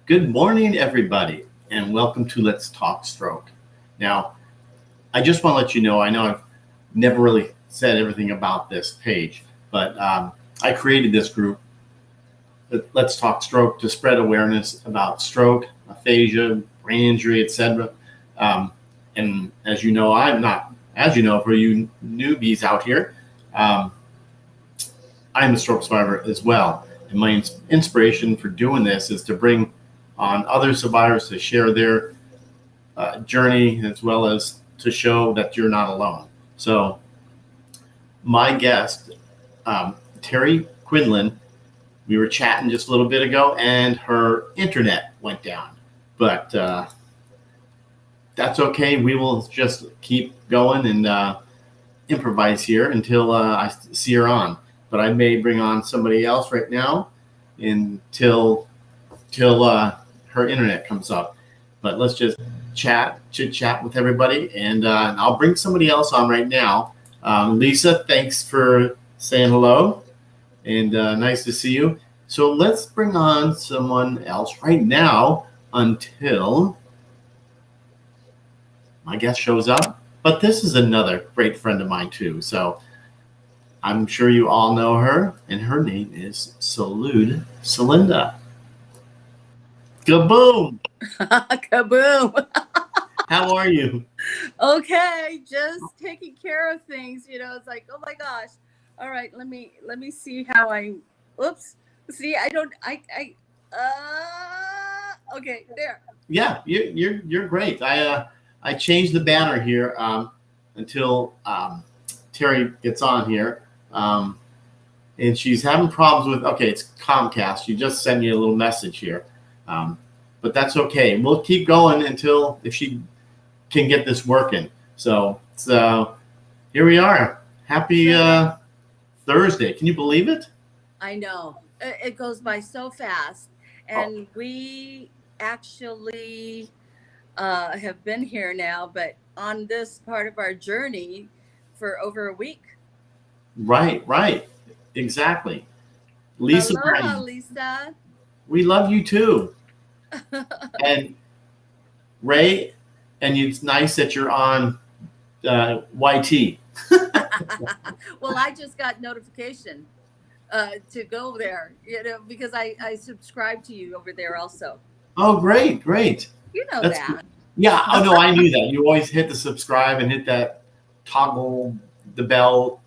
Good morning, everybody, and welcome to Let's Talk Stroke. Now, I just want to let you know, I know I've never really said everything about this page, but I created this group, Let's Talk Stroke, to spread awareness about stroke, aphasia, brain injury, etc. And as you know, for you newbies out here, um, I'm a stroke survivor as well. And my inspiration for doing this is to bring on other survivors to share their journey, as well as to show that you're not alone. So my guest, Terri Quindlen, we were chatting just a little bit ago, and her internet went down. But that's okay. We will just keep going and improvise here until I see her on. But I may bring on somebody else right now until her internet comes up. But let's just chit chat with everybody, and I'll bring somebody else on right now. Lisa, thanks for saying hello, and nice to see you. So let's bring on someone else right now until my guest shows up. But this is another great friend of mine too. So I'm sure you all know her, and her name is Salud Celinda. Kaboom! Kaboom. How are you? Okay, just taking care of things. It's like, oh my gosh. All right, let me see how I. Oops. See, I don't. Okay, there. Yeah, you're great. I changed the banner here until Terri gets on here, and she's having problems with. Okay, it's Comcast. She just sent me a little message here, but that's okay. We'll keep going until if she can get this working. So here we are. Happy Thursday. Can you believe it? I know. It goes by so fast. And we actually have been here now, but on this part of our journey for over a week. Right. Exactly. Lisa, aloha, Lisa. we love you too. And Ray, and it's nice that you're on YT. Well, I just got notification to go there, because I subscribe to you over there also. Oh, great. You know that. Yeah. Oh no, I knew that. You always hit the subscribe and hit that toggle the bell.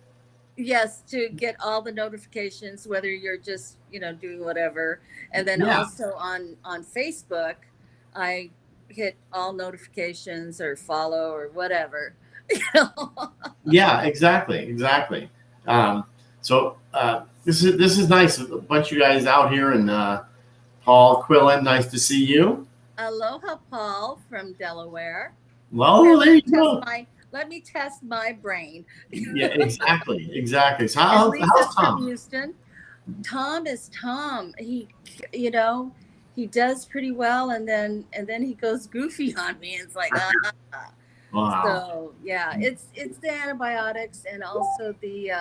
Yes, to get all the notifications, whether you're just doing whatever, and then also on Facebook, I hit all notifications or follow or whatever. Yeah, exactly. So this is nice. A bunch of you guys out here, and Paul Quillen, nice to see you. Aloha, Paul from Delaware. Well, there you go. Let me test my brain. Yeah, exactly. So how's Tom? From Houston. Tom is Tom. He does pretty well, and then he goes goofy on me. It's like, Wow. So yeah, it's the antibiotics and also the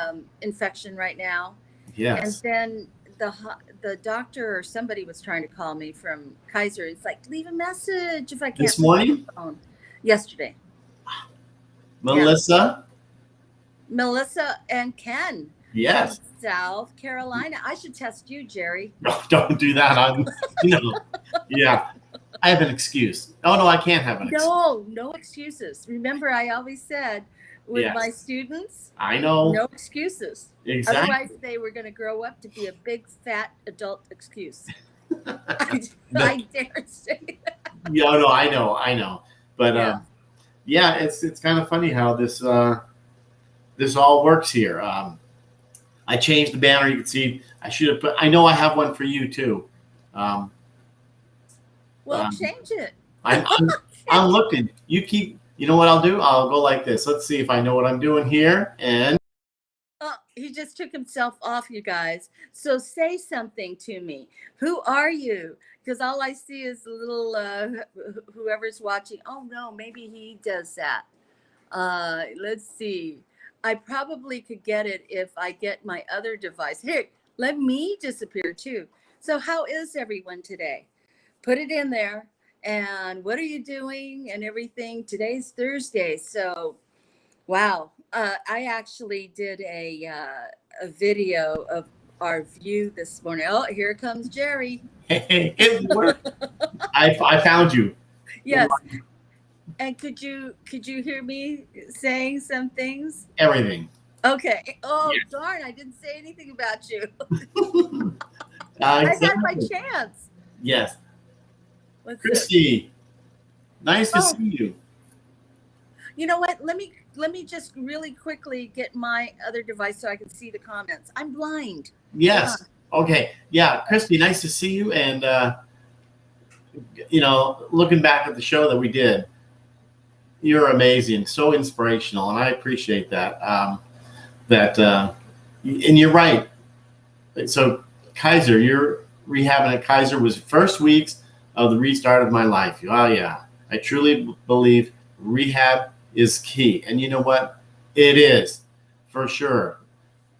infection right now. Yes. And then the doctor or somebody was trying to call me from Kaiser. It's like, leave a message if I can't. This morning? Phone. Yesterday. Melissa and Ken. Yes. From South Carolina. I should test you, Jerry. No, don't do that. Yeah. I have an excuse. Oh no, I can't have an excuse. No excuses. Remember, I always said with my students, I know. No excuses. Exactly. Otherwise, they were going to grow up to be a big, fat adult excuse. I dare say that. Yeah, no, I know. But it's kind of funny how this all works here. I changed the banner. You can see I should have put. I know I have one for you too. Change it. I'm looking. You keep. You know what I'll do? I'll go like this. Let's see if I know what I'm doing here. And he just took himself off, you guys. So say something to me. Who are you? Because all I see is a little whoever's watching. Oh no, maybe he does that. Let's see. I probably could get it if I get my other device. Here, let me disappear too. So how is everyone today? put it in there. And what are you doing and everything? Today's Thursday. So, wow. I actually did a video of our view this morning. Oh, here comes Jerry. Hey, it worked. I found you. Yes. And could you hear me saying some things? Everything. Okay. Oh, Yes. darn, I didn't say anything about you. Exactly. I had my chance. Yes. What's this? Christy, nice to Oh. see you. You know what? Let me just really quickly get my other device so I can see the comments. I'm blind. Yes. Okay. Yeah, Christy, nice to see you. And looking back at the show that we did, you're amazing, so inspirational, and I appreciate that. And you're right. So Kaiser, your rehabbing at Kaiser was first weeks of the restart of my life. Oh yeah, I truly believe rehab is key, and you know what? It is for sure.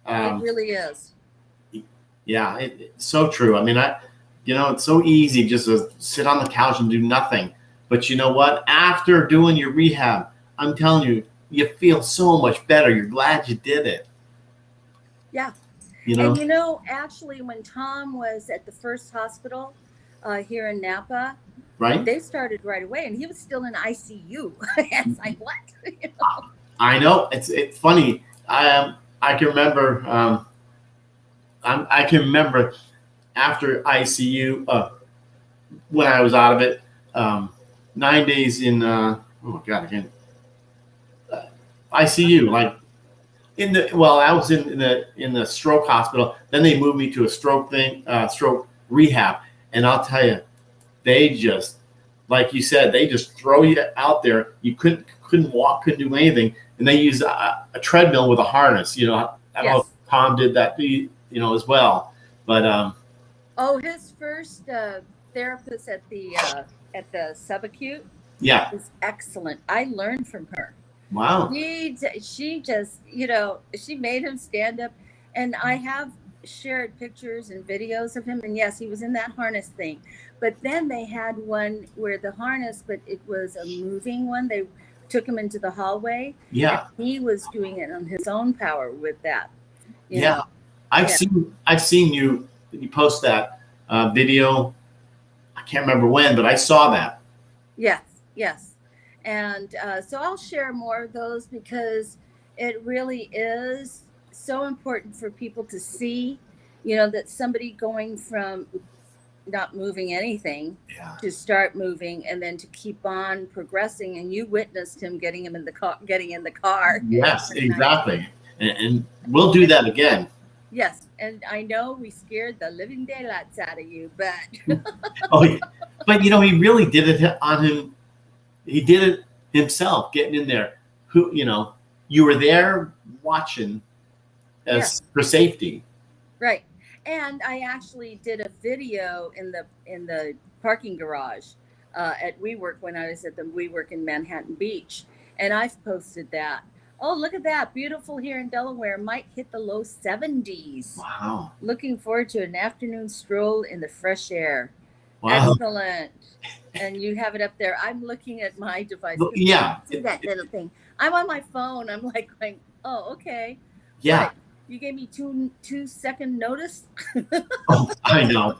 It really is. Yeah, it's so true. I mean, it's so easy just to sit on the couch and do nothing. But you know what? After doing your rehab, I'm telling you, you feel so much better. You're glad you did it. Yeah. And actually, when Tom was at the first hospital here in Napa, right? They started right away, and he was still in ICU. It's like, what? I know. It's funny. I can remember. I can remember after ICU when I was out of it. 9 days in. Oh God, again. ICU, like I was in the stroke hospital. Then they moved me to a stroke rehab, and I'll tell you, they just, like you said, they just throw you out there. You couldn't walk, couldn't do anything, and they use a treadmill with a harness. I don't know if Tom did that, as well. But his first therapist at the subacute, was excellent. I learned from her. Wow. She just, she made him stand up, and I have shared pictures and videos of him, and yes, he was in that harness thing. But then they had one where the harness, but it was a moving one. They took him into the hallway. Yeah. He was doing it on his own power with that. I've seen you post that video. I can't remember when, but I saw that. Yes. And so I'll share more of those because it really is so important for people to see, that somebody going from not moving anything to start moving and then to keep on progressing. And you witnessed him getting in the car. Yes, exactly. And we'll do that again. Yes. And I know we scared the living daylights out of you, but. But he really did it on him. He did it himself, getting in there. You were there watching for safety. Right. And I actually did a video in the parking garage at WeWork when I was at the WeWork in Manhattan Beach. And I've posted that. Oh, look at that. Beautiful here in Delaware. Might hit the low 70s. Wow. Looking forward to an afternoon stroll in the fresh air. Wow. Excellent. And you have it up there. I'm looking at my device. Yeah. See that little thing. I'm on my phone. I'm like going, oh, okay. Yeah. Right. You gave me 2-second notice. Oh, I know.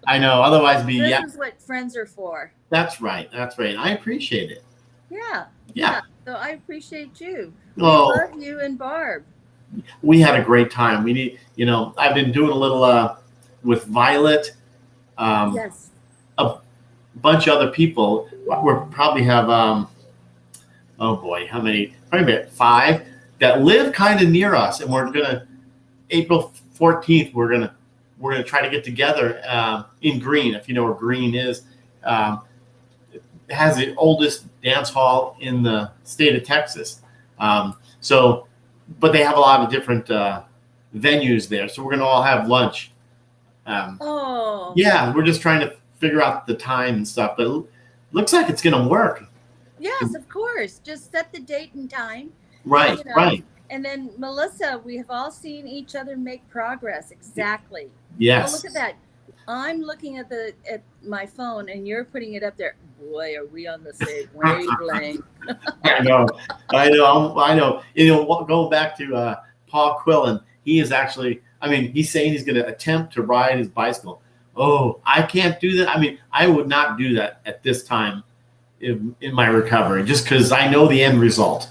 Otherwise, this is what friends are for. That's right. I appreciate it. Yeah. So I appreciate you. We love you and Barb. We had a great time. We need, I've been doing a little with Violet. Yes. A bunch of other people. We probably have oh boy, how many? Probably about 5 that live kind of near us, and we're gonna April 14th. We're gonna try to get together in Green. If you know where Green is, it has the oldest dance hall in the state of Texas. But they have a lot of different venues there, so we're gonna all have lunch. Yeah, we're just trying to figure out the time and stuff, but it looks like it's gonna work. Yes, of course. Just set the date and time. Right, right. And then Melissa, we have all seen each other make progress. Exactly. Yes. Oh, look at that. I'm looking at my phone and you're putting it up there. Boy, are we on the same wavelength. I know, I know. Going back to Paul Quillen, he is actually. I mean, he's saying he's going to attempt to ride his bicycle. Oh, I can't do that. I mean, I would not do that at this time in my recovery, just because I know the end result.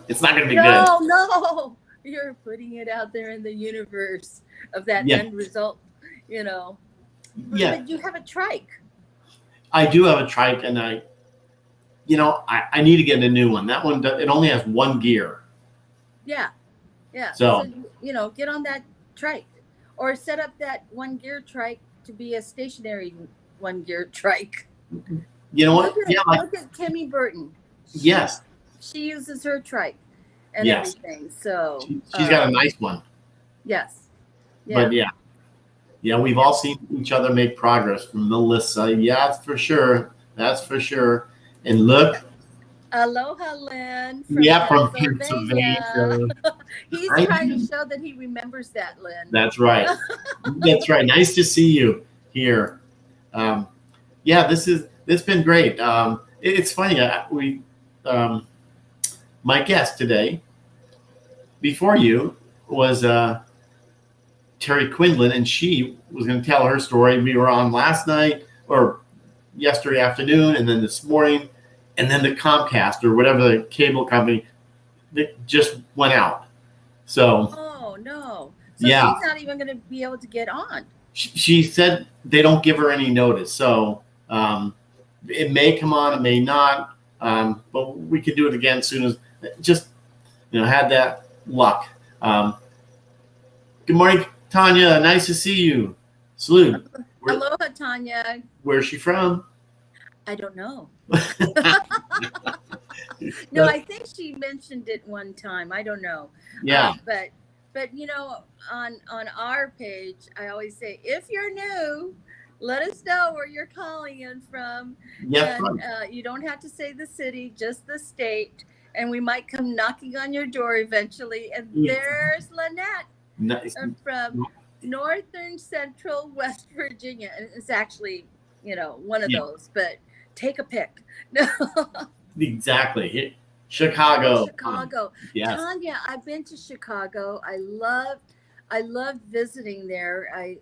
It's not going to be good. No, you're putting it out there in the universe of that end result. But you have a trike. I do have a trike, and I need to get a new one. That one, it only has one gear. Yeah. So get on that trike, or set up that one gear trike to be a stationary one gear trike. You know what? Look at Kimmy Burton. Yes. She uses her trike and everything. So she's got a nice one. Yes. Yeah. But yeah, we've all seen each other make progress. From Melissa, that's for sure. And look, aloha, Lynn. From Pennsylvania. He's trying to show that he remembers that, Lynn. That's right. That's right. Nice to see you here. It's been great. It's funny. My guest today, before you, was Terri Quindlen, and she was going to tell her story. We were on last night or yesterday afternoon, and then this morning, and then the Comcast or whatever the cable company that just went out. So. Oh no! So she's not even going to be able to get on. She said they don't give her any notice, so it may come on, it may not, but we could do it again as soon as had that luck. Good morning, Tanya. Nice to see you. Salute. Aloha, Tanya. Where's she from? I don't know. No, I think she mentioned it one time. I don't know. Yeah. But on our page, I always say, if you're new, let us know where you're calling in from. Yes. And you don't have to say the city, just the state. And we might come knocking on your door eventually. And there's Lynette. Nice. From northern central West Virginia. And it's actually, one of those, but take a pick. Exactly. Chicago. Yes. Tanya, I've been to Chicago. I loved visiting there. I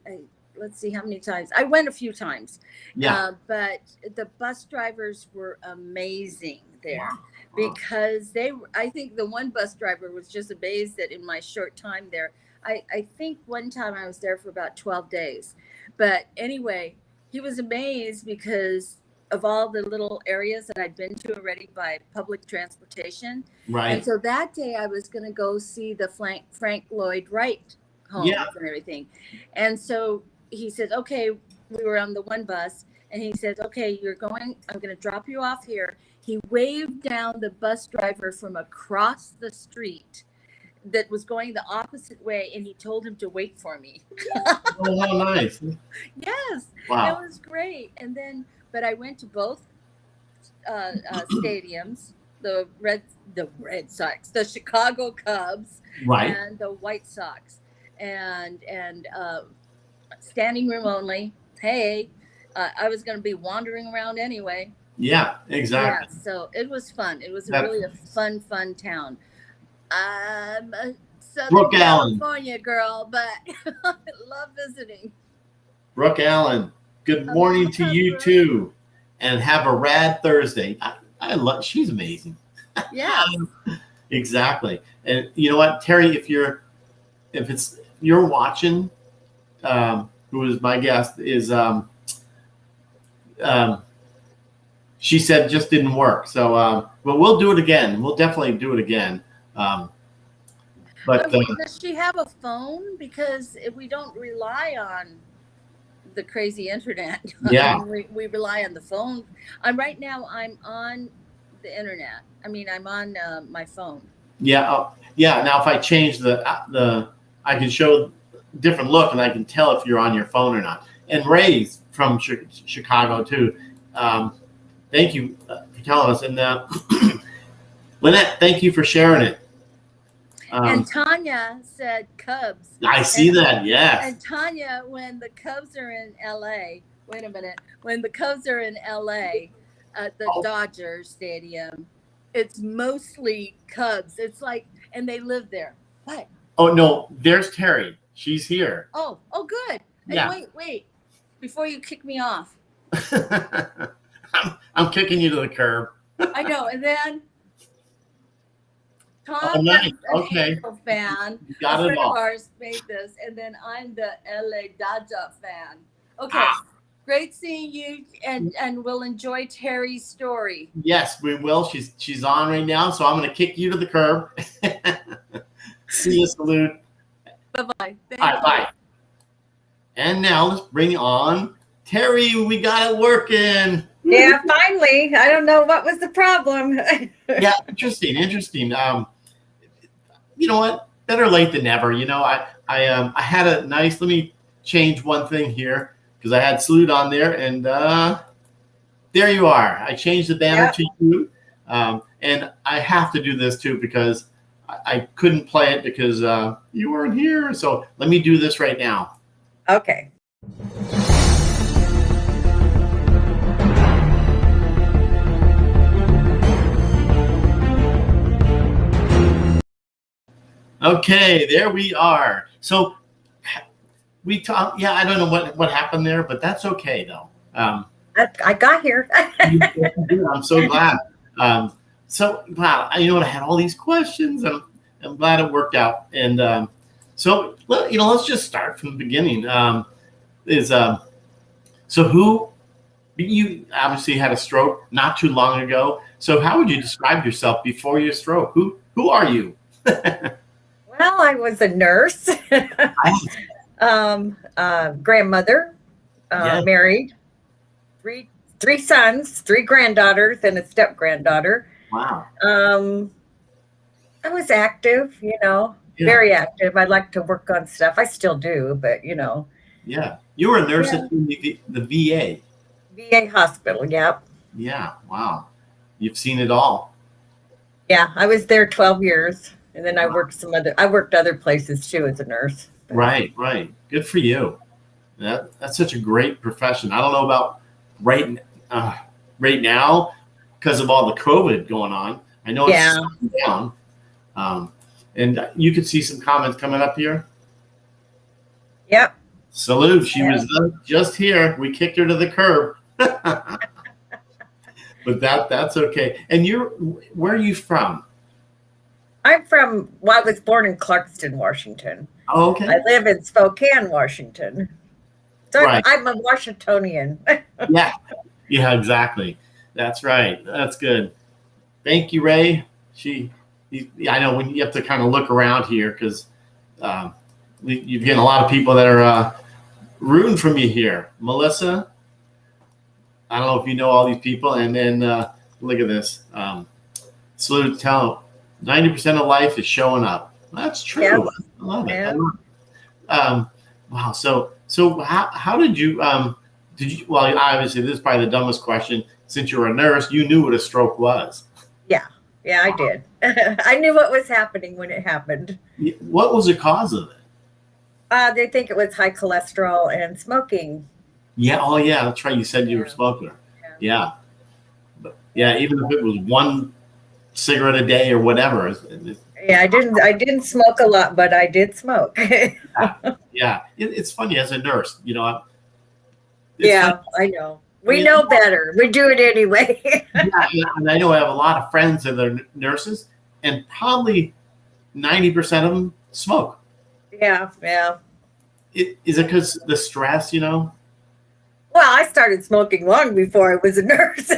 let's see how many times. I went a few times. Yeah. But the bus drivers were amazing there. Wow. Because I think the one bus driver was just amazed that in my short time there, I think one time I was there for about 12 days. But anyway, he was amazed because of all the little areas that I'd been to already by public transportation. Right. And so that day I was going to go see the Frank Lloyd Wright homes and everything. And so he said, okay, we were on the one bus and he said, okay, I'm going to drop you off here. He waved down the bus driver from across the street that was going the opposite way, and he told him to wait for me. Oh, how nice. Yes. Wow. It was great. And then, but I went to both stadiums, the Red Sox, the Chicago Cubs, right, and the White Sox, and standing room only. Hey, I was going to be wandering around anyway. Yeah, exactly. Yeah, so it was fun. It was really a fun town. I'm a Southern California girl, but I love visiting. Brooke Allen, good morning to you too, and have a rad Thursday. I love. She's amazing. Yeah. Exactly. And you know what, Terri, if you're watching, who is my guest is she said just didn't work. So, but we'll do it again. We'll definitely do it again. But does she have a phone? Because if we don't rely on the crazy internet, yeah, we rely on the phone. Right now I'm on the internet. I mean, I'm on my phone. Yeah, yeah. Now, if I change the, I can show different look, and I can tell if you're on your phone or not. And Ray's from Chicago too. Thank you for telling us. And Lynette, thank you for sharing it. And Tanya said Cubs. I see that. Yes. And Tanya, when the Cubs are in LA, wait a minute, when the Cubs are in LA at the Dodger Stadium, it's mostly Cubs. It's like, and they live there. What? Oh no, there's Terri. She's here. Oh, good. Yeah. And wait, before you kick me off. I'm kicking you to the curb. I know. And then Tom nice. is an Angel fan. You got a it friend all. of ours made this, and then I'm the LA Dodger fan. Okay. Great seeing you, and we'll enjoy Terri's story. Yes, we will. She's on right now, so I'm going to kick you to the curb. See you, Salute. Bye-bye. All right, bye. And now let's bring on Terri. We got it working. Yeah, finally. I don't know what was the problem. Yeah, interesting. You know what? Better late than never. You know, I had a nice. Let me change one thing here because I had Salute on there, and there you are. I changed the banner to you, and I have to do this too because I couldn't play it because you weren't here. So let me do this right now. Okay. Okay, there we are. So we talked. Yeah, I don't know what happened there, but that's okay though. I got here. I'm so glad. So glad. You know what? I had all these questions, and I'm glad it worked out. And so let's just start from the beginning. So who? You obviously had a stroke not too long ago. So how would you describe yourself before your stroke? Who are you? Well, I was a nurse, grandmother, married, three sons, 3 granddaughters, and a step granddaughter. Wow. I was active, very active. I like to work on stuff. I still do, but Yeah, you were a nurse at the VA. VA hospital. Yep. Yeah. Wow. You've seen it all. Yeah, I was there 12 years. And then I worked other places too as a nurse. Right. Good for you. That's such a great profession. I don't know about right now because of all the COVID going on. I know it's slowing down. And you could see some comments coming up here. Yep. Salute. She was just here. We kicked her to the curb. But that's okay. And where are you from? I was born in Clarkston, Washington. Oh, okay. I live in Spokane, Washington. So right. I'm a Washingtonian. Yeah, exactly. That's right. That's good. Thank you, Ray. I know when you have to kind of look around here because you're getting a lot of people that are rooting from you here. Melissa, I don't know if you know all these people. And then look at this. Salute, tell 90% of life is showing up. That's true. Yep. I love it. Wow. So how did you well, obviously this is probably the dumbest question. Since you were a nurse, you knew what a stroke was. Yeah, I did. I knew what was happening when it happened. What was the cause of it? They think it was high cholesterol and smoking. Yeah. Oh yeah. That's right. You said you were a smoker. Yeah. But yeah, even if it was 1 cigarette a day or whatever. Yeah, I didn't smoke a lot, but I did smoke. Yeah. It's funny as a nurse, Yeah, funny. I know. We know better. We do it anyway. Yeah, and I know I have a lot of friends that are nurses, and probably 90% of them smoke. Yeah. Is it because the stress, Well, I started smoking long before I was a nurse.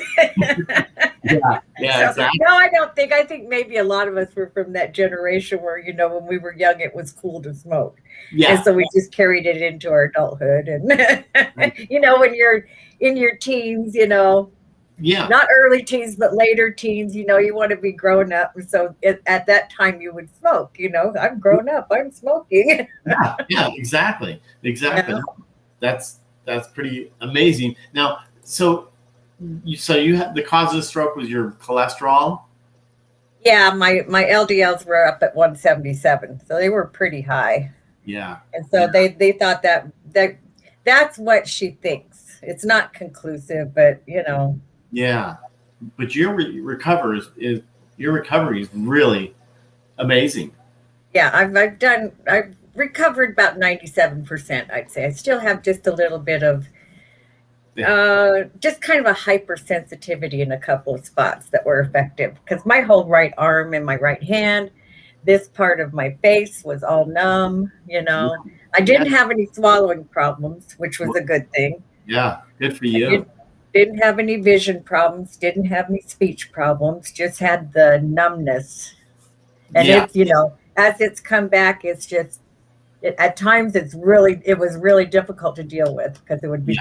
Yeah, exactly. No, I don't think. I think maybe a lot of us were from that generation where, when we were young, it was cool to smoke. Yeah. And so we just carried it into our adulthood. And, when you're in your teens, Yeah. not early teens, but later teens, you want to be grown up. So at that time you would smoke, I'm grown up, I'm smoking. Yeah, exactly. Yeah. That's pretty amazing. Now, so you had the cause of the stroke was your cholesterol? Yeah, my LDLs were up at 177, so they were pretty high. Yeah. And so they thought that's what she thinks. It's not conclusive, but Yeah. But your recovery is your recovery is really amazing. yeah, I've recovered about 97%, I'd say. I still have just a little bit of just kind of a hypersensitivity in a couple of spots that were effective, because my whole right arm and my right hand, this part of my face was all numb. I didn't have any swallowing problems, which was a good thing. Yeah, good for I you. didn't have any vision problems, didn't have any speech problems, just had the numbness. And Yeah. it's, as it's come back, it's just, at times it was really difficult to deal with, because it would be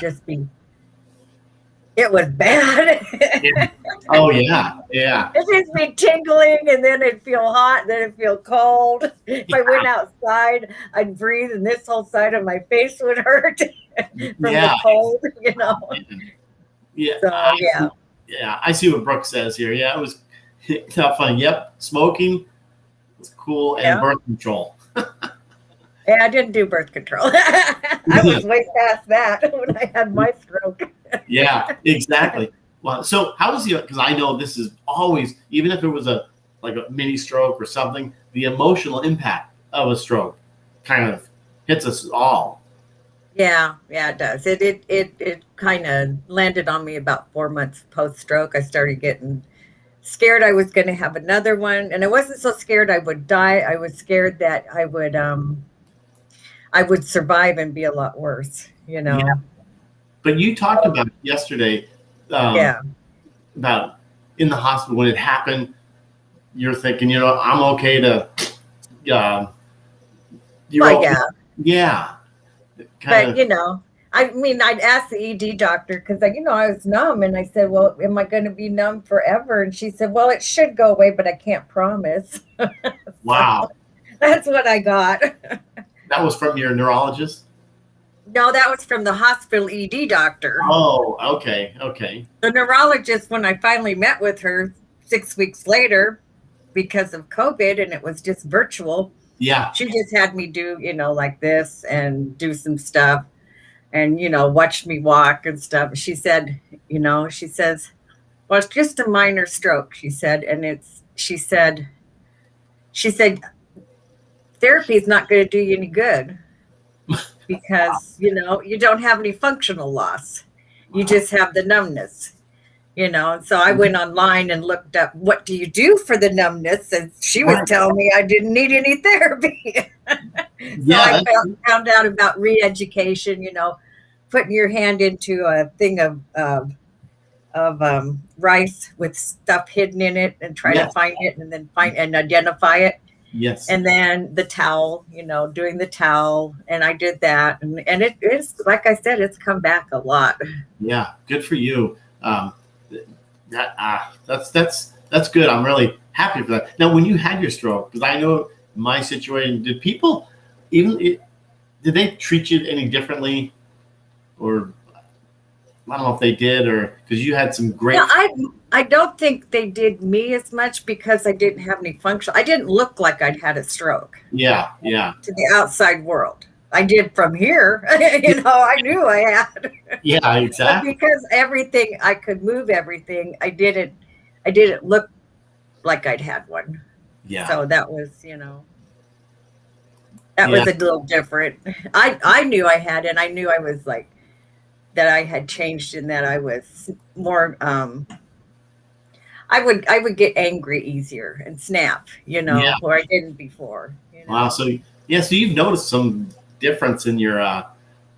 it was bad. Yeah. Oh yeah, yeah. It'd just be tingling, and then it'd feel hot, then it'd feel cold. If I went outside, I'd breathe, and this whole side of my face would hurt from the cold, Yeah. So, I see what Brooke says here. Yeah, it was not funny. Yep, smoking was cool, and birth control. Yeah, I didn't do birth control. I was way past that when I had my stroke. Yeah, exactly. Well, so how was the? Because I know this is always, even if it was a mini stroke or something, the emotional impact of a stroke kind of hits us all. Yeah, it does. It kind of landed on me about 4 months post stroke. I started getting scared I was going to have another one, and I wasn't so scared I would die. I was scared that I would survive and be a lot worse. Yeah. But you talked about yesterday, about in the hospital when it happened. You're thinking, I'm okay to. Yeah. But I mean, I'd ask the ED doctor, because I was numb, and I said, "Well, am I going to be numb forever?" And she said, "Well, it should go away, but I can't promise." Wow. That's what I got. That was from your neurologist? No, that was from the hospital ED doctor. Oh, okay. The neurologist, when I finally met with her 6 weeks later, because of COVID, and it was just virtual. Yeah. She just had me do, like this, and do some stuff, and, watch me walk and stuff. She said, she says, "Well, it's just a minor stroke," she said. And she said, therapy is not going to do you any good, because, you don't have any functional loss. You just have the numbness, And so I went online and looked up, what do you do for the numbness? And she was telling me I didn't need any therapy. So I found out about re-education, putting your hand into a thing of rice with stuff hidden in it, and try to find it, and then find and identify it. Yes. And then the towel, doing the towel. And I did that. And it is, like I said, it's come back a lot. Yeah. Good for you. That's good. I'm really happy for that. Now, when you had your stroke, because I know my situation, did people did they treat you any differently? Or I don't know if they did, or because you had some great. No, I don't think they did me as much, because I didn't have any function. I didn't look like I'd had a stroke. Yeah. To the outside world. I did from here. I knew I had. Yeah, exactly. But because everything, I could move everything, I didn't look like I'd had one. Yeah. So that was, that was a little different. I knew I had, and I knew I was like, that I had changed, in that I was more, I would get angry easier and snap, where I didn't before. Wow. So you've noticed some difference in your.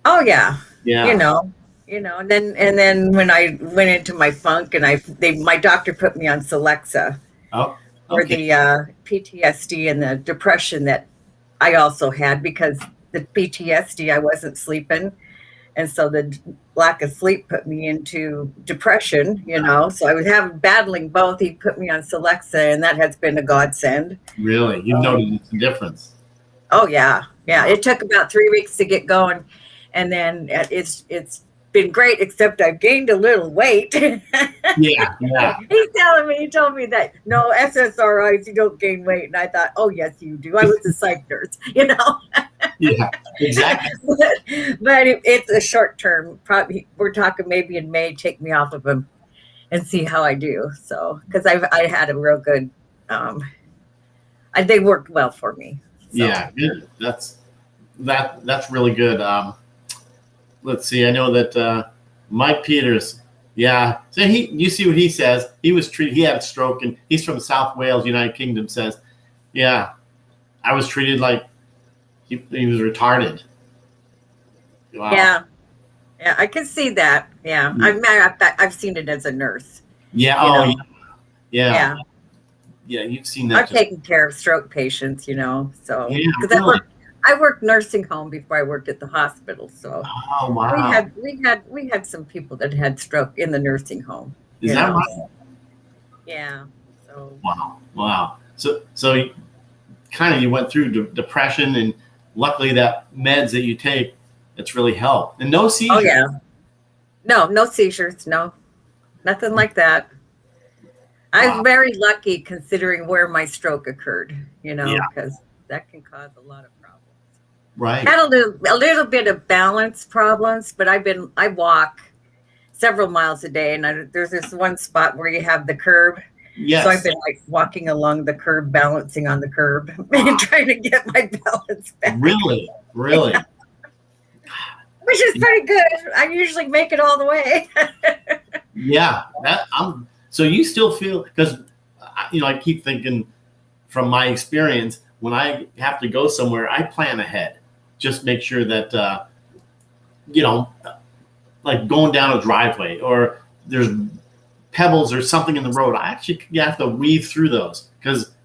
Oh yeah. Yeah. And then when I went into my funk, and my doctor put me on Celexa. Oh. For the PTSD and the depression that I also had, because the PTSD, I wasn't sleeping. And so the lack of sleep put me into depression, So I was battling both. He put me on Celexa, and that has been a godsend. Really? You've noticed the difference? Oh, yeah. Yeah. It took about 3 weeks to get going. And then it's been great, except I've gained a little weight. Yeah, yeah. He told me that no SSRIs, you don't gain weight. And I thought, oh, yes, you do. I was a psych nurse, Yeah, exactly. but it's a short term. Probably we're talking maybe in May, take me off of them and see how I do. So, because I had a real good, they worked well for me. So. Yeah, good. That's really good. Let's see. I know that Mike Peters. Yeah. So you see what he says. He was treated. He had a stroke, and he's from South Wales, United Kingdom. Says, yeah, I was treated like he was retarded. Wow. Yeah. Yeah, I can see that. Yeah, I've seen it as a nurse. Yeah. Oh, yeah. Yeah. You've seen that. I've taken care of stroke patients, so because really? I worked nursing home before I worked at the hospital. So oh wow, we had some people that had stroke in the nursing home. Is that right? Yeah. So wow. So kind of you went through depression, and luckily that meds that you take, it's really helped. And no seizures. Oh yeah. No seizures. No, nothing like that. Wow. I'm very lucky considering where my stroke occurred, because that can cause a lot of problems. Right. Had a little bit of balance problems, but I walk several miles a day, and there's this one spot where you have the curb. Yes. So I've been like walking along the curb, balancing on the curb, and trying to get my balance back. Really? Yeah. Which is pretty good. I usually make it all the way. Yeah. So you still feel, because I keep thinking from my experience, when I have to go somewhere, I plan ahead. Just make sure that like going down a driveway or there's pebbles or something in the road, you have to weave through those because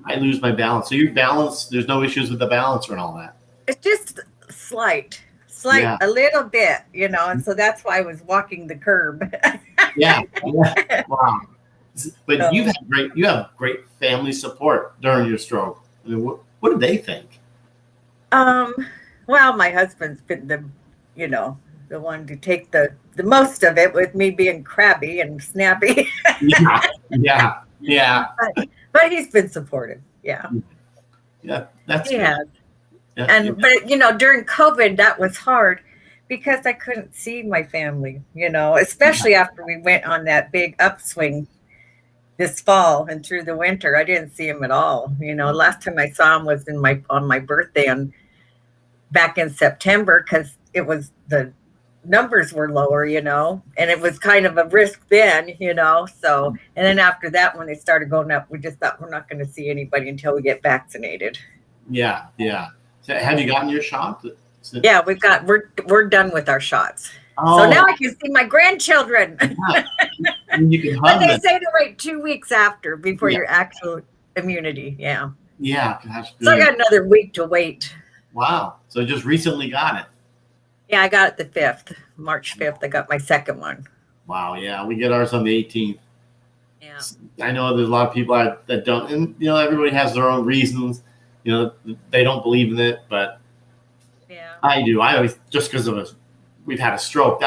I lose my balance. So your balance, there's no issues with the balancer and all that. It's just slight, a little bit, and so that's why I was walking the curb. Yeah. Wow. But you have great family support during your stroke. I mean, what did they think? Well, my husband's been the one to take the most of it, with me being crabby and snappy. Yeah. But he's been supportive. Yeah. Yeah, that's he good. has. But during COVID, that was hard because I couldn't see my family, especially after we went on that big upswing this fall and through the winter. I didn't see him at all. Last time I saw him was on my birthday back in September, because the numbers were lower, and it was kind of a risk then, so, and then after that, when they started going up, we just thought we're not going to see anybody until we get vaccinated. Yeah. So have you gotten your shot? Yeah, we're done with our shots. Oh. So now I can see my grandchildren. Yeah. You can hug But they them. say to wait 2 weeks before your actual immunity. Yeah. Yeah, that's good. So I got another week to wait. Wow. So just recently got it. Yeah, I got it the 5th, March 5th. I got my second one. Wow. Yeah, we get ours on the 18th. Yeah. I know there's a lot of people that don't, and everybody has their own reasons. They don't believe in it, but yeah, I do. I always, just because we've had a stroke.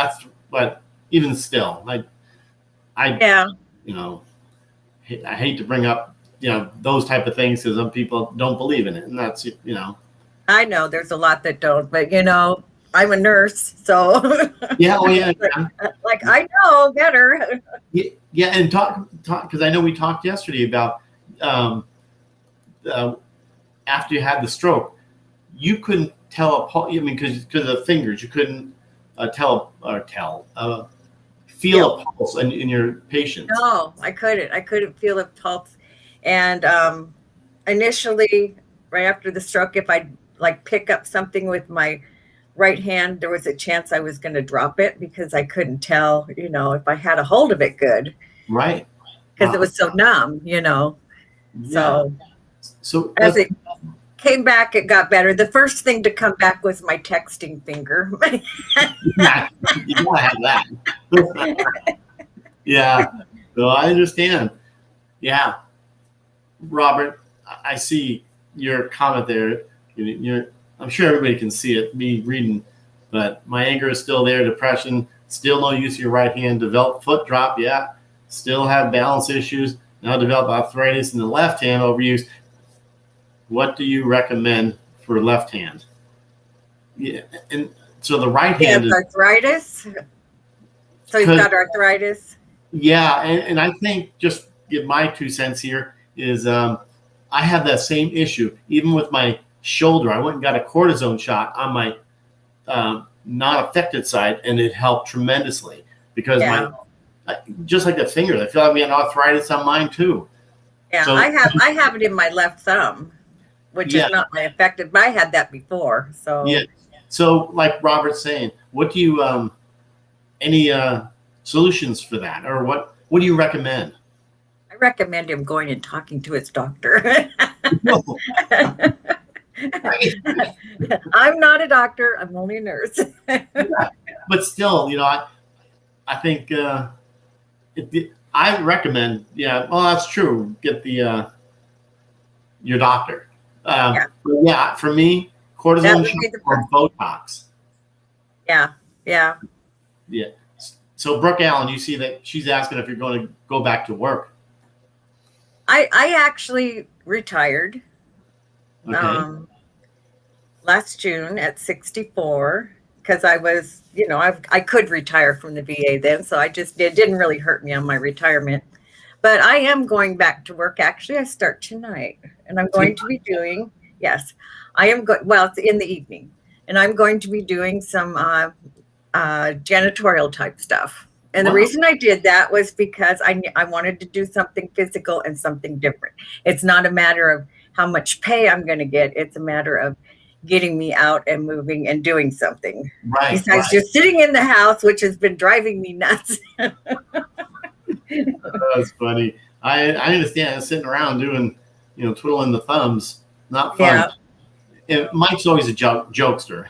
But even still, I hate to bring up those type of things because some people don't believe in it, and that's I know there's a lot that don't, but I'm a nurse, so yeah. Oh yeah. like I know better. Yeah, and talk because I know we talked yesterday about after you had the stroke, you couldn't tell because of the fingers, you couldn't feel a pulse in your patients. No, I couldn't feel a pulse, and initially, right after the stroke, if I pick up something with my right hand, there was a chance I was going to drop it because I couldn't tell, if I had a hold of it good. Right. Because it was so numb, Yeah. So as it came back, it got better. The first thing to come back was my texting finger. Yeah, you gotta have that. Yeah. So I understand. Yeah. Robert, I see your comment there. I'm sure everybody can see it. Me reading but my anger is still there. Depression, still no use of your right hand. Developed foot drop, yeah. Still have balance issues. Now develop arthritis in the left hand, overuse. What do you recommend for left hand? Yeah, and so the right hand is arthritis. So he's got arthritis. Yeah, and I think, just give my 2 cents here, is I have that same issue. Even with my shoulder, I went and got a cortisone shot on my not affected side, and it helped tremendously because just like the finger, I feel like we had arthritis on mine too. Yeah, so, I have it in my left thumb, which is not my affected, but I had that before. So yeah. So like Robert's saying, what do you any solutions for that, or what do you recommend? I recommend him going and talking to his doctor. I'm not a doctor. I'm only a nurse. But still, I think I recommend. Yeah, well, that's true. Get the your doctor. But yeah, for me, cortisone or Botox. Yeah. So Brooke Allen, you see that she's asking if you're going to go back to work. I actually retired last June at 64 because I was, I could retire from the VA then, so it didn't really hurt me on my retirement. But I am going back to work. Actually, I start tonight, and I'm going to be doing, it's in the evening, and I'm going to be doing some janitorial type stuff. And the reason I did that was because I wanted to do something physical and something different. It's not a matter of how much pay I'm going to get. It's a matter of getting me out and moving and doing something. Right. Besides just sitting in the house, which has been driving me nuts. That's funny. I understand sitting around doing, twiddling the thumbs. Not fun. Yeah. Mike's always a jokester.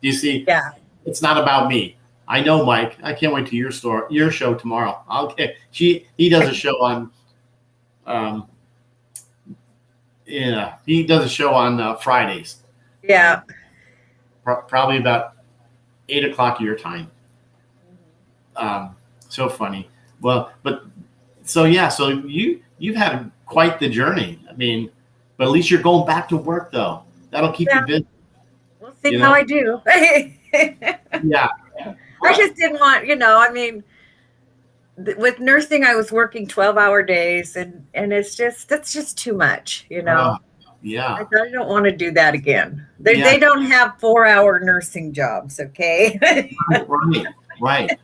You see? Yeah. It's not about me. I know Mike. I can't wait to your show tomorrow. He does a show on he does a show on Fridays. Yeah. Probably about 8:00 your time. So funny. Well, but so you've had quite the journey. I mean, but at least you're going back to work though. That'll keep you busy. We'll see how I do. Yeah. I just didn't want, with nursing, I was working 12-hour days, and that's just too much, Yeah. I don't want to do that again. They don't have 4-hour nursing jobs, okay? Right.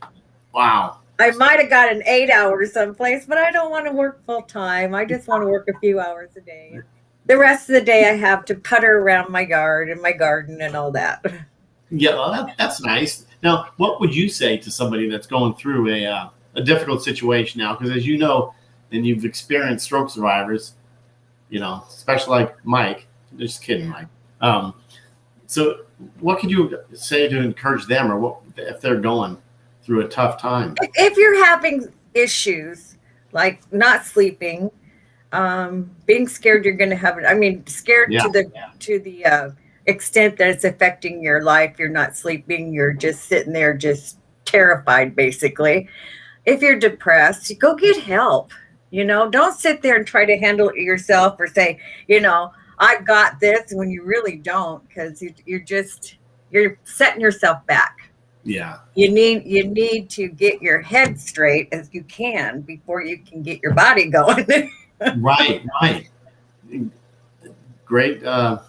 Wow. I might have got an 8-hour someplace, but I don't want to work full time. I just want to work a few hours a day. The rest of the day, I have to putter around my yard and my garden and all that. Yeah, well, that's nice. Now, what would you say to somebody that's going through a difficult situation now? Because as you know, and you've experienced stroke survivors, especially like Mike. Just kidding, Mike. So what could you say to encourage them, or what if they're going through a tough time? If you're having issues like not sleeping, being scared you're going to have it. Scared to the extent that it's affecting your life. You're not sleeping. You're just sitting there, just terrified, basically. If you're depressed, go get help. Don't sit there and try to handle it yourself or say, I've got this when you really don't, because you're setting yourself back. Yeah. You need to get your head straight as you can before you can get your body going. Right. Great. I'm.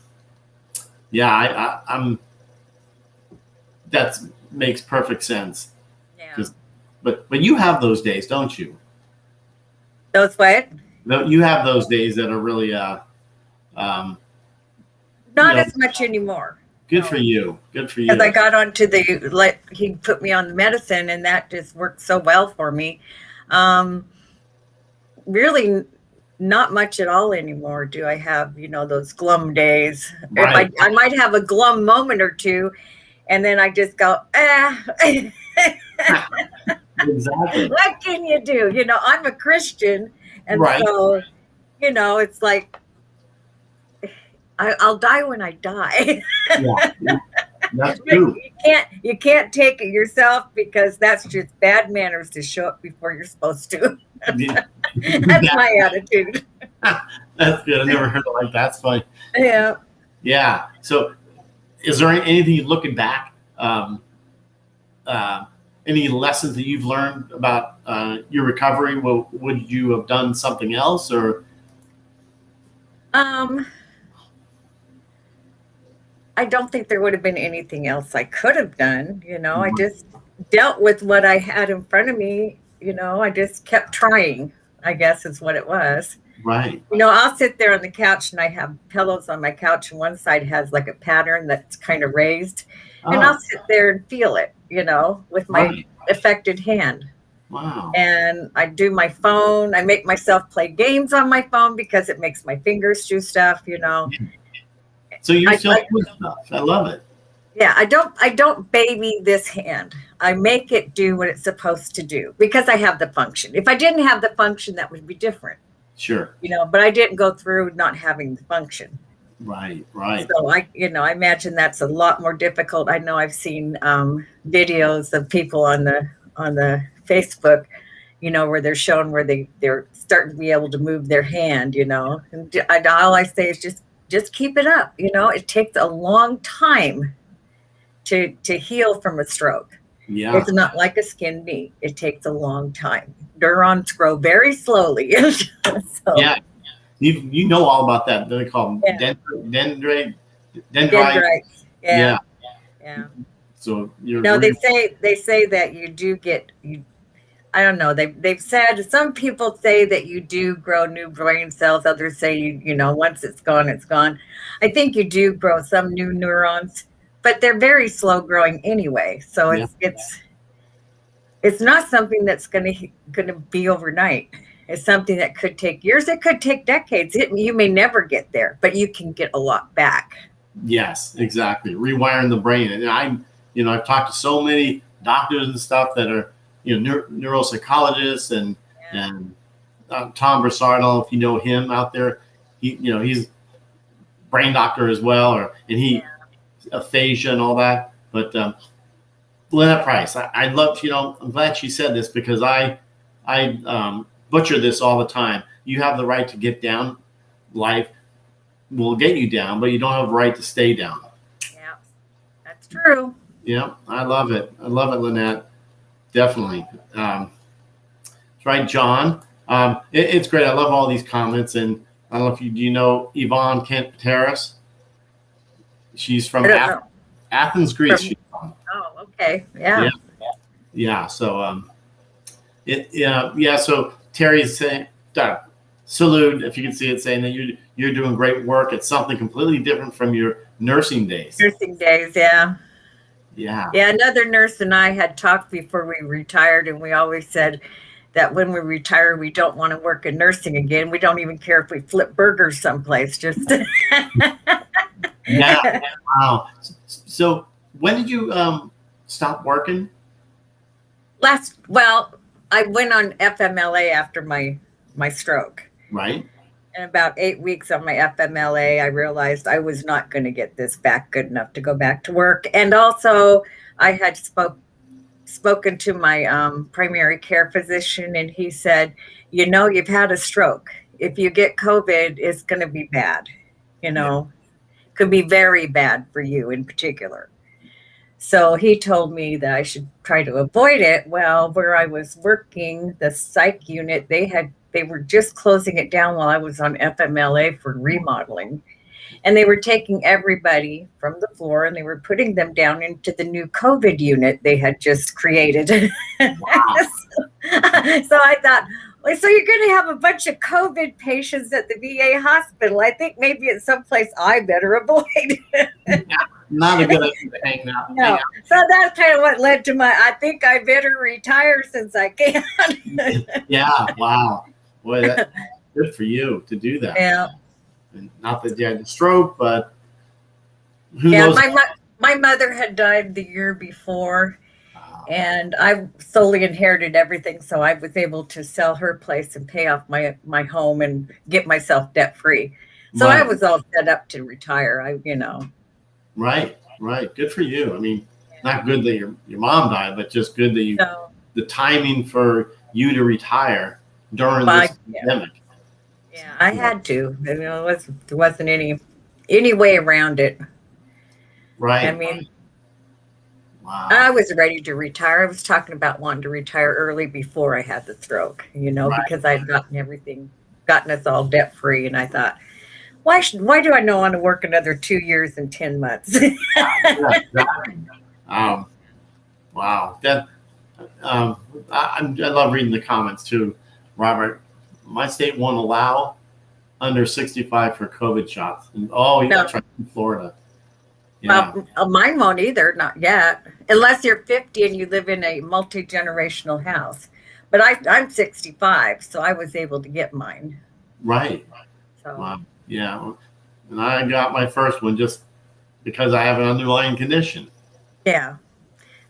That makes perfect sense. Yeah. But you have those days, don't you? Those what? No, you have those days that are really not as much anymore. Good for you. Good for you. Because I got onto he put me on the medicine, and that just worked so well for me. Really not much at all anymore do I have, those glum days. Right. I might have a glum moment or two, and then I just go, Exactly. What can you do? I'm a Christian, and so, it's like, I'll die when I die. That's true. You can't take it yourself because that's just bad manners to show up before you're supposed to. That's my attitude. That's good. I never heard it like that. That's funny. Yeah. Yeah. So, is there anything looking back? Any lessons that you've learned about your recovery? Would you have done something else, or? I don't think there would have been anything else I could have done. I just dealt with what I had in front of me. I just kept trying, I guess is what it was. Right. I'll sit there on the couch and I have pillows on my couch and one side has like a pattern that's kind of raised. And I'll sit there and feel it, with my affected hand. Wow. And I do my phone. I make myself play games on my phone because it makes my fingers do stuff, So you still do stuff. I love it. Yeah, I don't baby this hand. I make it do what it's supposed to do because I have the function. If I didn't have the function, that would be different. Sure. But I didn't go through not having the function. Right. So I imagine that's a lot more difficult. I know I've seen videos of people on the Facebook, where they're shown where they're starting to be able to move their hand, And all I say is just keep it up. It takes a long time to heal from a stroke. Yeah. It's not like a skin knee. It takes a long time. Neurons grow very slowly. So, yeah. You know all about that. They call them dendrites. Yeah. So they say that you do get I don't know. They've said some people say that you do grow new brain cells. Others say once it's gone, it's gone. I think you do grow some new neurons, but they're very slow growing anyway. So it's not something that's gonna be overnight. It's something that could take years. It could take decades. You may never get there, but you can get a lot back. Yes, exactly. Rewiring the brain. And I've talked to so many doctors and stuff that are, neuropsychologists and Tom Broussard, I don't know if you know him out there. He's brain doctor as well, aphasia and all that. But Lynette Price, I love, I'm glad she said this because I butcher this all the time. You have the right to get down. Life will get you down, but you don't have the right to stay down. Yeah, that's true. Yeah, I love it. Lynette. Definitely. That's right, John. It's great. I love all these comments. And I don't know if you know Yvonne Kent-Pateras. She's from Athens, Greece. She's from. Oh, okay. Yeah. Yeah. So, So Terry's saying, salute, if you can see it, saying that you're doing great work. It's something completely different from your nursing days. Yeah. Yeah. Yeah. Another nurse and I had talked before we retired, and we always said that when we retire, we don't want to work in nursing again. We don't even care if we flip burgers someplace. Just. Yeah. Wow. So when did you stop working? I went on FMLA after my stroke. Right. And about 8 weeks on my FMLA, I realized I was not going to get this back good enough to go back to work. And also I had spoken to my primary care physician, and he said, you've had a stroke. If you get COVID, it's going to be bad. Could be very bad for you in particular. So he told me that I should try to avoid it. Well, where I was working, the psych unit, they were just closing it down while I was on FMLA for remodeling. And they were taking everybody from the floor and they were putting them down into the new COVID unit they had just created. Wow. So I thought, so you're going to have a bunch of COVID patients at the VA hospital. I think maybe it's someplace I better avoid. Yeah, not a good idea to hang out. No. So that's kind of what led to I think I better retire since I can. Yeah. Wow. Boy, that's good for you to do that. Yeah. And not that you had a stroke, but who knows? My mother had died the year before. And I solely inherited everything, so I was able to sell her place and pay off my home and get myself debt free. So Right. I was all set up to retire. Right. Right. Good for you. I mean, not good that your mom died, but just good that you So, the timing for you to retire during but this pandemic. yeah, I had to. You know, there wasn't any way around it. I Right. mean, I Wow. was ready to retire. I was talking about wanting to retire early before I had the stroke, Right. because I'd gotten us all debt free. And I thought, why do I not want to work another 2 years and 10 months? Yeah, exactly. Um, wow. That I love reading the comments too, Robert. My state won't allow under 65 for COVID shots. And, No, that's right, in Florida. Yeah. well, mine won't either, not yet, unless you're 50 and you live in a multi-generational house. But I'm 65, so I was able to get mine. Right. So Wow. Yeah. And I got my first one just because I have an underlying condition. yeah.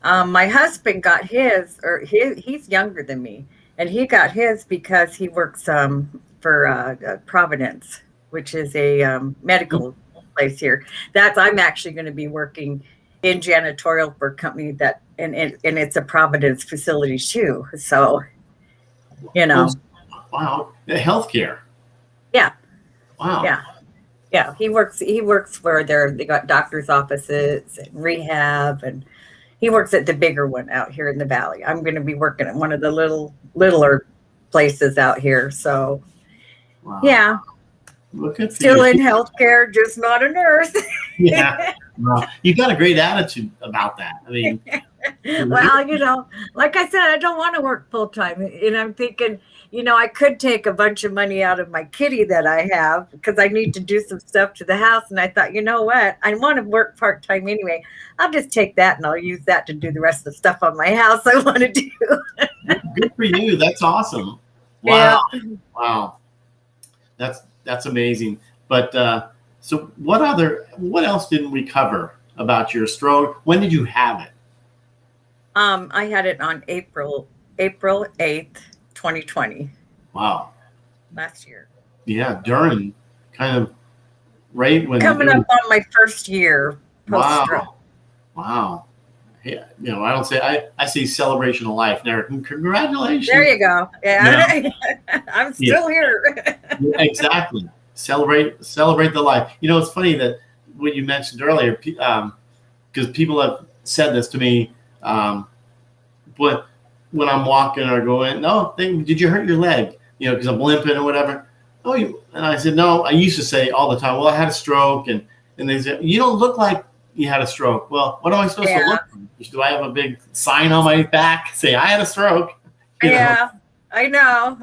My husband got his, he's younger than me, and he got his because he works for Providence, which is a medical place here. I'm actually going to be working in janitorial for a company and it's a Providence facility too. So, Wow. Healthcare. yeah, Wow. yeah. Yeah, he works where they got doctors' offices and rehab, and he works at the bigger one out here in the valley. I'm going to be working at one of the littler places out here. So, Wow. yeah, Look at still you. in healthcare, just not a nurse. Yeah. Wow. You got a great attitude about that. I mean, Well, like I said, I don't want to work full time, and I'm thinking, I could take a bunch of money out of my kitty that I have because I need to do some stuff to the house. And I thought, you know what? I want to work part time anyway. I'll just take that and I'll use that to do the rest of the stuff on my house I want to do. good for you. That's awesome. Wow. Yeah. Wow. That's amazing. But so what else didn't we cover about your stroke? When did you have it? I had it on April 8th, 2020. Wow. Last year. Yeah, during kind of right when Coming up on my first year post-stroke. Wow. Yeah, I don't say I say celebration of life. Now, congratulations. There you go. Yeah. I'm still here. Exactly. Celebrate the life. It's funny that what you mentioned earlier, because people have said this to me, but when I'm walking or going, did you hurt your leg? Because I'm limping or whatever. And I said, no. I used to say all the time, well, I had a stroke, and they said, you don't look like you had a stroke. Well, what am I supposed to look like? Do I have a big sign on my back say I had a stroke? Yeah, I know.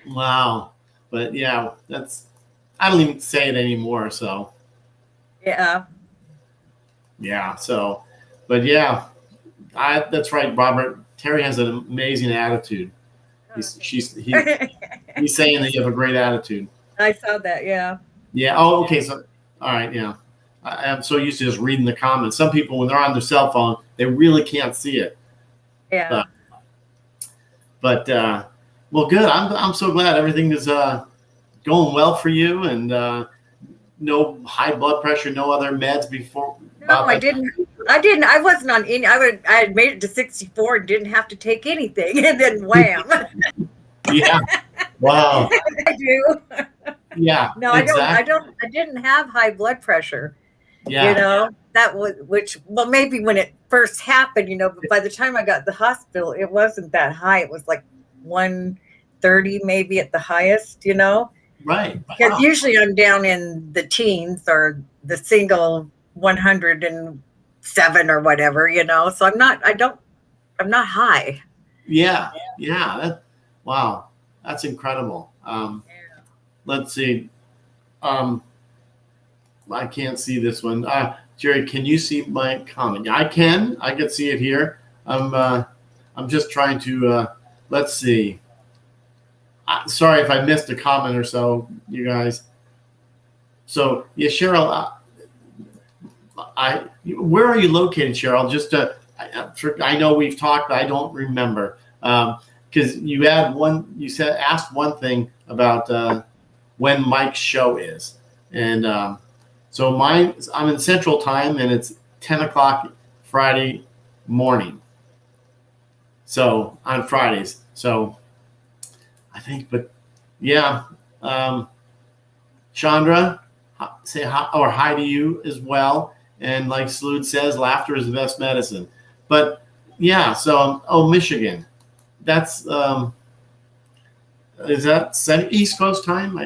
Wow. But yeah, I don't even say it anymore. So yeah. So, but yeah, that's right, Robert. Terri has an amazing attitude. He's saying that you have a great attitude. I saw that. Yeah. Yeah. Oh, okay. So, all right. Yeah. I'm so used to just reading the comments. Some people, when they're on their cell phone, they really can't see it. Yeah. But well, good. I'm so glad everything is going well for you, and no high blood pressure, no other meds before. No, I didn't. I wasn't on any. I had made it to 64 and didn't have to take anything, and then wham. Yeah. Wow. I do. Yeah. No, exactly. I didn't have high blood pressure. Yeah. That was maybe when it first happened, but by the time I got to the hospital, it wasn't that high. It was like 130 maybe at the highest, Right. Because usually I'm down in the teens or the single 107 or whatever, so I'm not high. Yeah. Wow. That's incredible. Let's see. I can't see this one. Jerry, can you see my comment? I can see it here. I'm just trying to, let's see. Sorry if I missed a comment or so, you guys. So yeah, Cheryl, where are you located, Cheryl? Just I know we've talked, but I don't remember. Because you asked one thing about when Mike's show is. And So I'm in Central Time, and it's 10 o'clock Friday morning. So on Fridays. So I think, but yeah, Chandra, say hi, or hi to you as well. And like Salud says, laughter is the best medicine. But yeah, so Michigan, that's is that East Coast time?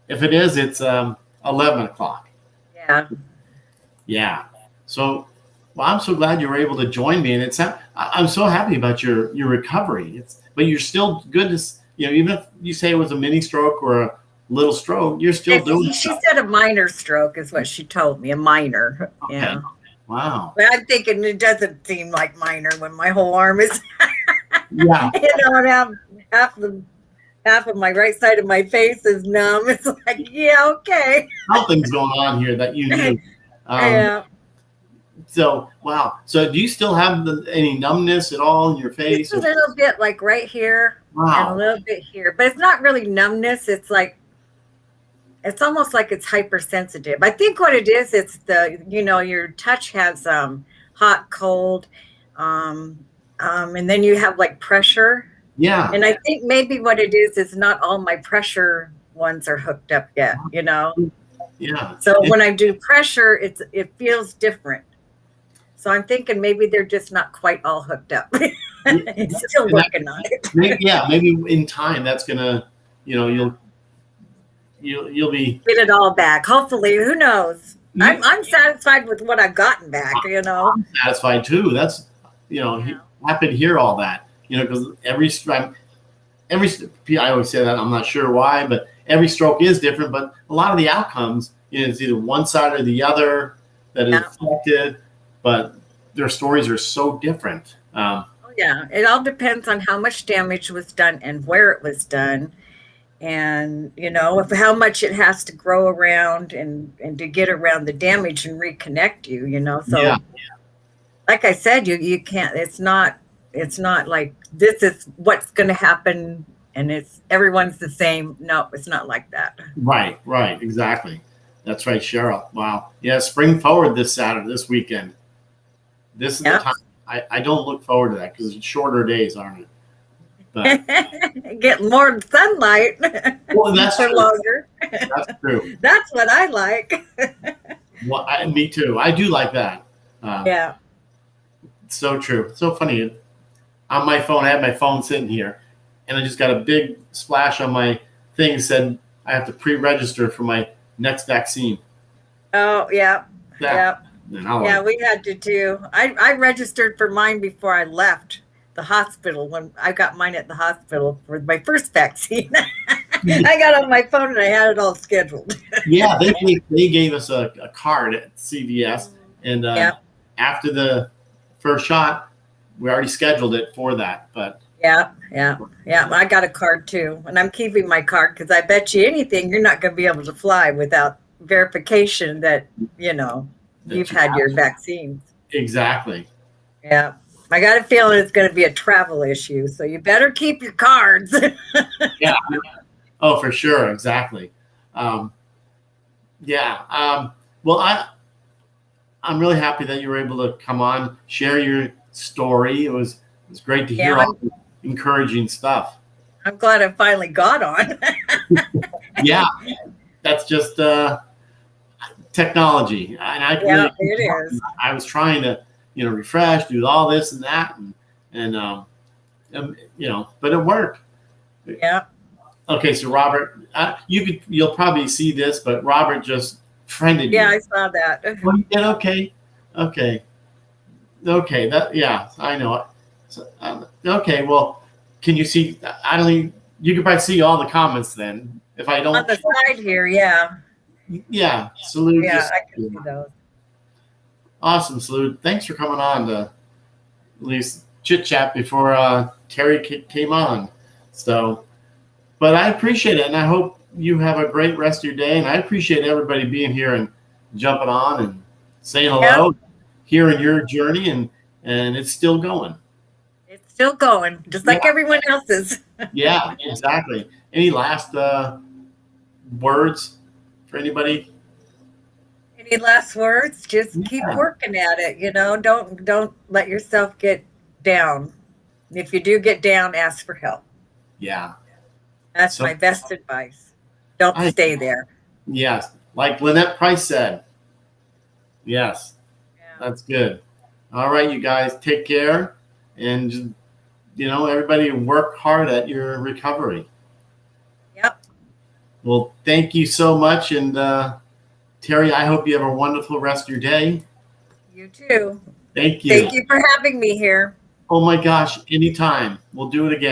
If it is, it's 11 o'clock. Yeah. Yeah. So, well, I'm so glad you were able to join me, and I'm so happy about your recovery. But you're still good to, even if you say it was a mini stroke or a little stroke, you're still doing. She said a minor stroke is what she told me, a minor. Okay. Yeah. Wow. But I'm thinking it doesn't seem like minor when my whole arm is. Yeah. And half of my right side of my face is numb. It's like, yeah, okay. Something's going on here that you knew. Yeah. So, wow. So do you still have any numbness at all in your face? Just a little bit like right here. Wow. And a little bit here. But it's not really numbness. It's like, it's almost like it's hypersensitive. I think what it is, it's your touch has hot, cold, and then you have like pressure. Yeah. And I think maybe what it is not all my pressure ones are hooked up yet, Yeah. So when I do pressure, it feels different. So I'm thinking maybe they're just not quite all hooked up. Still working on it. Maybe in time that's gonna, you'll be get it all back. Hopefully, who knows? I'm satisfied with what I've gotten back. I'm satisfied too. That's happy to hear all that. Because I always say that, I'm not sure why, but every stroke is different. But a lot of the outcomes, it's either one side or the other that is affected, but their stories are so different. Yeah, it all depends on how much damage was done and where it was done, and of how much it has to grow around and to get around the damage and reconnect you. So like I said, you can't. It's not like this is what's going to happen and everyone's the same. No, it's not like that. Right, exactly. That's right, Cheryl. Wow. Yeah, spring forward this weekend. This is the time. I don't look forward to that because it's shorter days, aren't it? But get more sunlight. Well, that's for true. Longer. That's true. That's what I like. Well, me too. I do like that. Yeah. So true. So funny. On my phone, I have my phone sitting here, and I just got a big splash on my thing that said I have to pre-register for my next vaccine. Oh, yeah. Yeah. Yeah, we had to too. I registered for mine before I left the hospital when I got mine at the hospital for my first vaccine. I got on my phone and I had it all scheduled. Yeah, they gave us a card at CVS, and after the first shot, we already scheduled it for that. But yeah, I got a card too, and I'm keeping my card because I bet you anything you're not going to be able to fly without verification that you've had your vaccines. Exactly. Yeah. I got a feeling it's going to be a travel issue, so you better keep your cards. Yeah. Oh, for sure. Exactly. Well, I'm really happy that you were able to come on, share your story. It was great to hear all the encouraging stuff. I'm glad I finally got on. Yeah. That's just technology. And it is. I was trying to, refresh, do all this and that, and but it worked. Yeah. Okay, so Robert, you'll probably see this, but Robert just friended you. Yeah, I saw that. Well, you did? Okay. I know. So, okay, well, can you see? I don't think you can probably see all the comments then. If I don't on the side here, yeah. Yeah, Salute. Yeah, I can see those. Awesome, Salute. Thanks for coming on to at least chit chat before Terri came on. So, but I appreciate it, and I hope you have a great rest of your day. And I appreciate everybody being here and jumping on and saying hello, hearing your journey, and it's still going. It's still going, just like everyone else's. Yeah, exactly. Any last words for anybody? Any last words? Just keep Yeah. working at it. You know, don't let yourself get down. If you do get down, ask for help. Yeah. That's So my best advice. Don't I stay there. yes, like Lynette Price said. Yes, Yeah. that's good. All right, you guys, take care, and just, everybody work hard at your recovery. Yep. Well, thank you so much, and Terry, I hope you have a wonderful rest of your day. You too. Thank you. Thank you for having me here. Oh my gosh, anytime. We'll do it again.